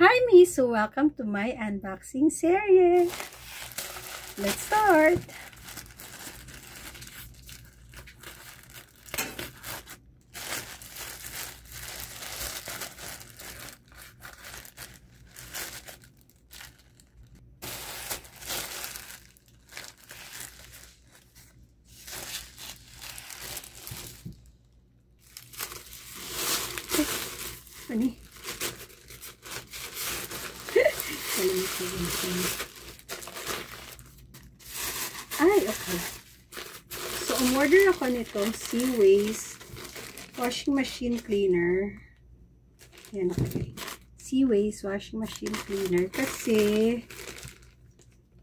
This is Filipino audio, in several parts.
Hi Miso! Welcome to my unboxing series. Let's start! Ano? Ay, okay. So, umorder ako nitong Seaways washing machine cleaner. Yan, okay. Seaways washing machine cleaner kasi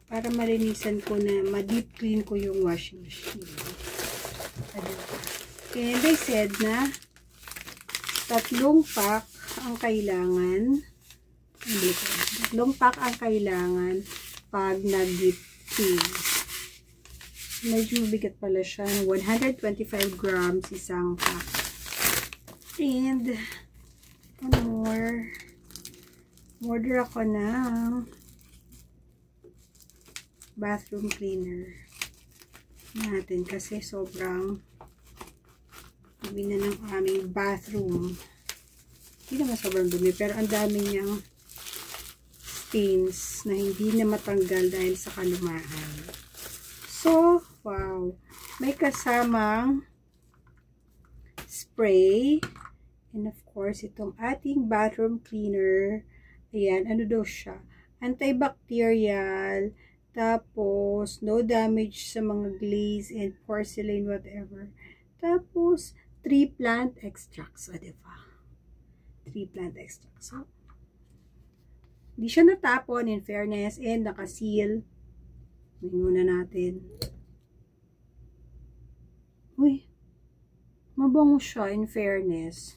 para malinisan ko na, ma-deep clean ko yung washing machine. And they said na 3 pack ang kailangan. 3 pack ang kailangan pag nag-deep clean. Medyo mabigat pala siya. 125 grams isang pack. And one more. Order ako ng bathroom cleaner natin kasi sobrang dumi na ng aming bathroom. Hindi naman sobrang dumi pero ang dami niyang stains na hindi na matanggal dahil sa kalumaan. So, wow. May kasamang spray. And of course, itong ating bathroom cleaner. Ayan, ano daw siya? Antibacterial. Tapos, no damage sa mga glaze and porcelain, whatever. Tapos, 3 plant extracts. O, diba? 3 plant extracts. So, hindi siya natapon in fairness and nakaseal. Muna natin. Uy, mabango siya in fairness.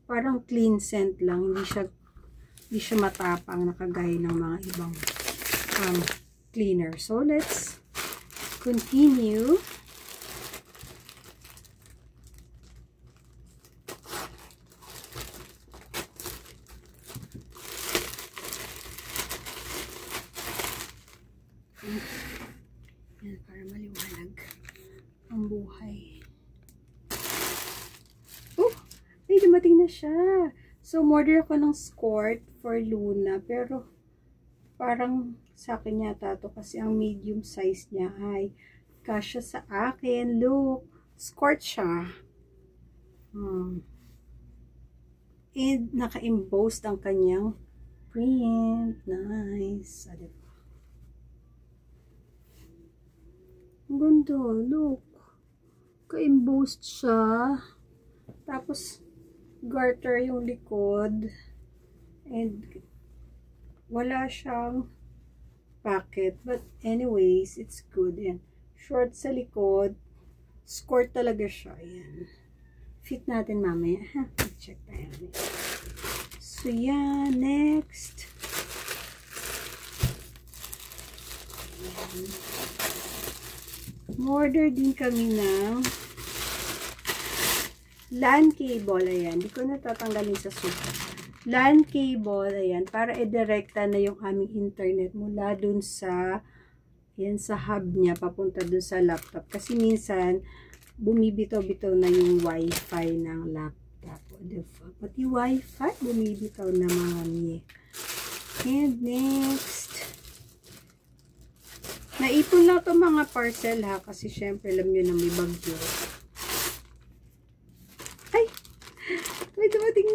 Parang clean scent lang. Hindi siya matapang na kagaya ng mga ibang cleaner. So, let's continue. Yan, para maliwanag ang buhay. Oh! Ay, dumating na siya. So, order ako ng skirt for Luna. Pero, parang sa akin yata to kasi ang medium size niya ay kasya sa akin. Look! Skirt siya. And, naka-embossed ang kanyang print. Nice. Diba? Ang ganda, look. Ka-embossed siya. Tapos, garter yung likod. And, wala siyang pocket. But, anyways, it's good. Ayan. Short sa likod. Skirt talaga siya. Ayan. Fit natin mamaya. Check tayo. So, yan. Next. Ayan. Order din kami ng LAN cable. Ayan. Hindi ko natatanggalin sa super. LAN cable. Ayan. Para i-directa na yung aming internet mula dun sa yan sa hub niya papunta dun sa laptop. Kasi minsan bumibitaw-bitaw na yung wifi ng laptop. Diba? Pati wifi bumibitaw na mami. And next. Naipon lang itong mga parcel ha, kasi syempre alam nyo na may bagyo. Ay! May dumating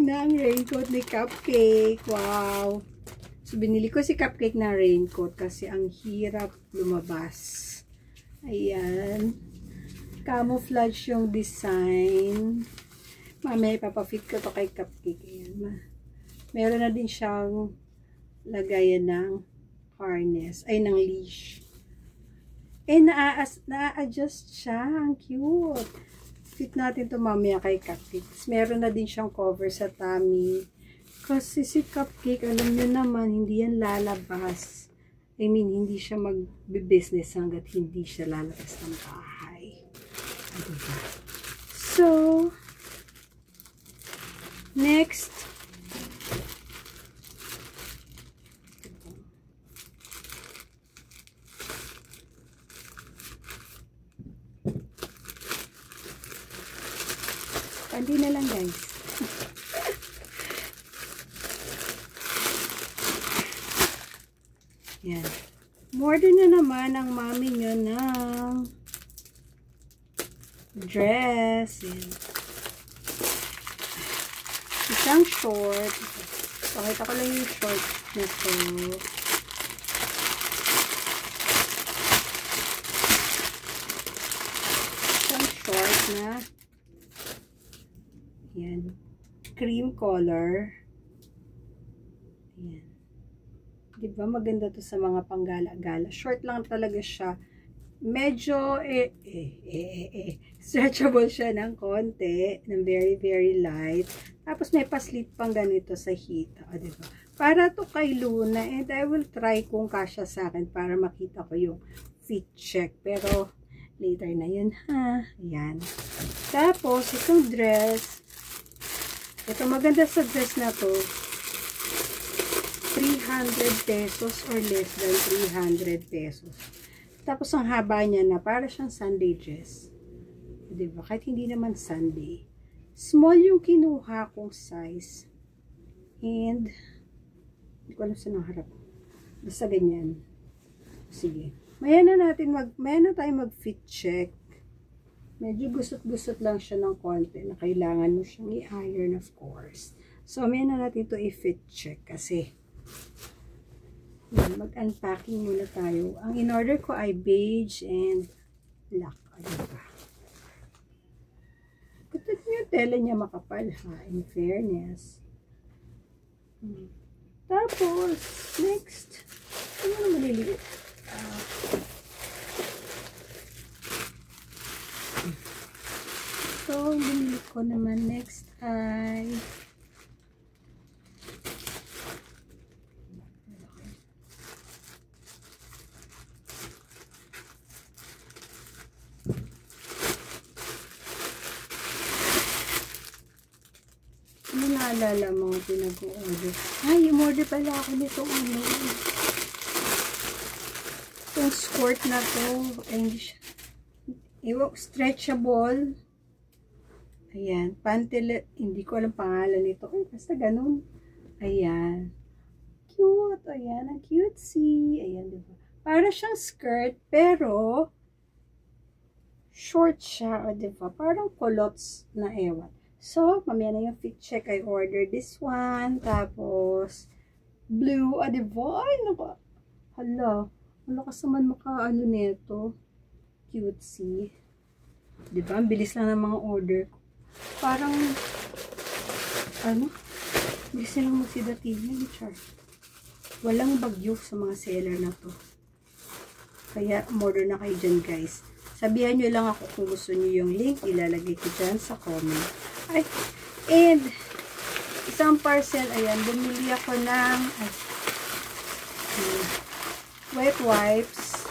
na ang raincoat ni Cupcake. Wow! So, binili ko si Cupcake na raincoat kasi ang hirap lumabas. Ayan. Camouflage yung design. Mamaya ipapafit ko to kay Cupcake. Ayan. Meron na din siyang lagayan ng harness, ay ng leash. Eh, na-adjust siya. Ang cute. Fit natin ito mamaya kay Cupcake. Meron na din siyang cover sa tummy. Kasi si Cupcake, alam nyo naman, hindi yan lalabas. I mean, hindi siya mag-business hanggat hindi siya lalabas ng bahay. So, next, Yan. Order na naman ang mami nyo ng dress. Yan. Isang short. Pakita ko lang yung short na to. Isang short na yan. Cream color. Yan. Diba maganda to sa mga panggala-gala. Short lang talaga siya. Medyo stretchable siya ng konti, ng very very light. Tapos may paslit pang ganito sa hita, o diba? Para to kay Luna, and I will try kung kasya sa akin para makita ko yung fit check. Pero later na yun ha. Ayan. Tapos itong dress, ito maganda sa dress na to, 300 pesos or less than 300 pesos. Tapos ang haba niya na para siyang Sunday dress. Diba? Kahit hindi naman Sunday. Small yung kinuha kong size. And hindi ko alam saan ang harap. Basta ganyan. Sige. Maya na tayong mag-fit check. Medyo gusot-gusot lang siya ng konti na kailangan mo siyang i-iron, of course. So maya na natin ito i-fit check kasi mag-unpacking muna tayo. Ang in-order ko ay beige and black. Diba? Kutot niyo, tela niya makapal ha, in fairness. Tapos, next, ano na maliliit? So, binili ko naman next ay naalala mo pinag-order. Ay, umorder pala ako nito ano. Itong skirt na to. Ay, hindi siya. Stretchable. Ayan. Pantel. Hindi ko alam pangalan nito. Ay, basta ganun. Ayan. Cute. Ayan. Ang cutesy. Ayan, diba? Para siyang skirt, pero short siya. O, diba? Parang culottes na ewan. So, mamaya na yung fit check. I ordered this one. Tapos, blue. Ah, diba? Ay, naka. Hala. Malakas naman maka-ano nito. Cutesy. Diba? Ang bilis lang ng mga order ko. Parang, ano? Bilis nilang magsidating. Char. Walang bagyo sa mga seller na to. Kaya, order na kayo dyan, guys. Sabihan nyo lang ako kung gusto nyo yung link. Ilalagay ko dyan sa comment. Ay, and isang parcel, ayan, bumili ako ng wet wipes.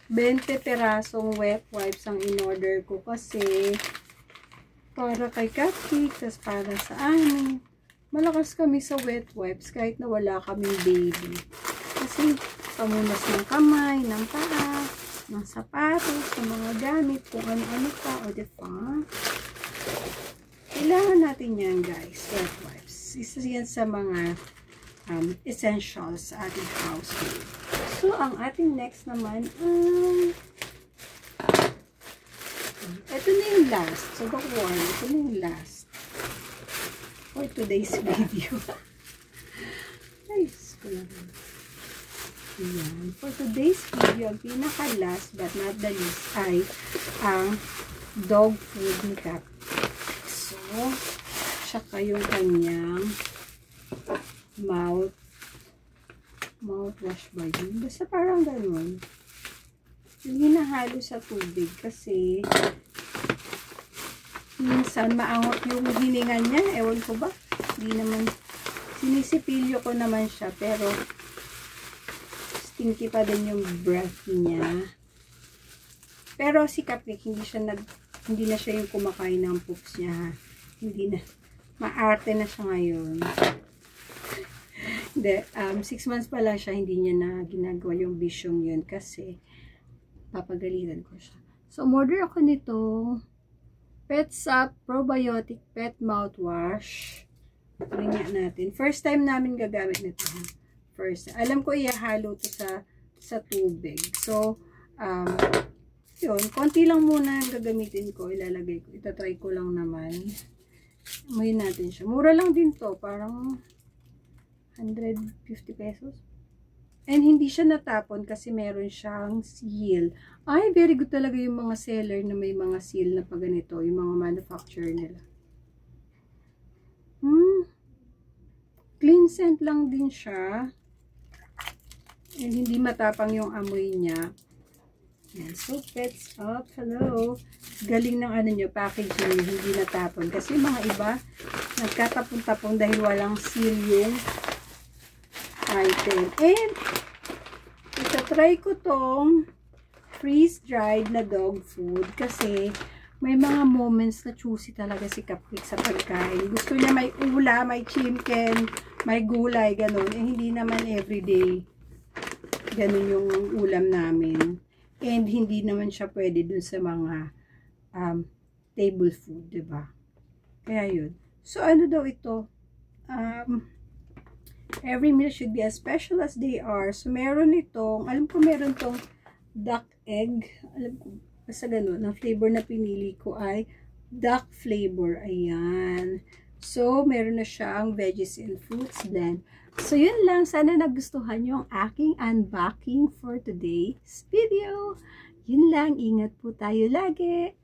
20 perasong wet wipes ang in-order ko kasi para kay Cupcake, tas para sa amin. Malakas kami sa wet wipes kahit na wala kaming baby. Kasi pamunas ng kamay, ng paa, ng sapatos, ng mga gamit, kung ano-ano pa, o diba? Kailangan natin yan, guys, wet wipes. Isa yan sa mga essentials sa ating household. So, ang ating next naman ay ito na yung last. So, don't worry, ito na yung last for today's video. Ay, ko lang. Ayan. For today's video, ang pinaka-last but not the least ay ang dog food ni Cap. So, tsaka yung kanyang mouthwash ba yun? Basta parang ganun. Yung hinahalo sa tubig kasi minsan maangot yung hininga niya. Ewan ko ba? Hindi naman. Sinisipilyo ko naman siya pero stinky pa din yung breath niya. Pero si Cupcake, hindi na siya yung kumakain ng poops niya. Hindi na. Maarte na siya ngayon. Hindi, 6 months pa lang siya, hindi niya na ginagawa yung bisyong yun kasi papagalitan ko siya. So, umorder ako nito. Pets Up Probiotic Pet Mouthwash. Try nga natin. First time namin gagamit nito. First. Alam ko ihahalo to sa tubig. So, yun. Konti lang muna ang gagamitin ko. Ilalagay ko. Itatry ko lang naman. Amoy natin siya. Mura lang din to. Parang 150 pesos. And hindi siya natapon kasi meron siyang seal. Ay, very good talaga yung mga seller na may mga seal na pag ganito. Yung mga manufacturer nila. Clean scent lang din siya. And hindi matapang yung amoy niya. Yan. So, Pets Up. Hello. Galing ng ano nyo, packaging nyo, hindi natapon. Kasi mga iba, nagkatapon-tapon dahil walang seal yung item. And, itatry ko tong freeze-dried na dog food kasi may mga moments na choosy talaga si Cupcake sa pagkain. Gusto niya may ula, may chicken, may gulay, ganun. Eh, hindi naman everyday ganun yung ulam namin. And hindi naman siya pwede dun sa mga table food, diba? Kaya yun. So, ano daw ito? Every meal should be as special as they are. So, meron itong, alam ko meron tong duck egg. Alam ko, basta ganun. Ang flavor na pinili ko ay duck flavor. Ayan. So, meron na siyang veggies and fruits blend. So, yun lang. Sana nagustuhan nyo ang aking unboxing for today's video. Yun lang. Ingat po tayo lagi.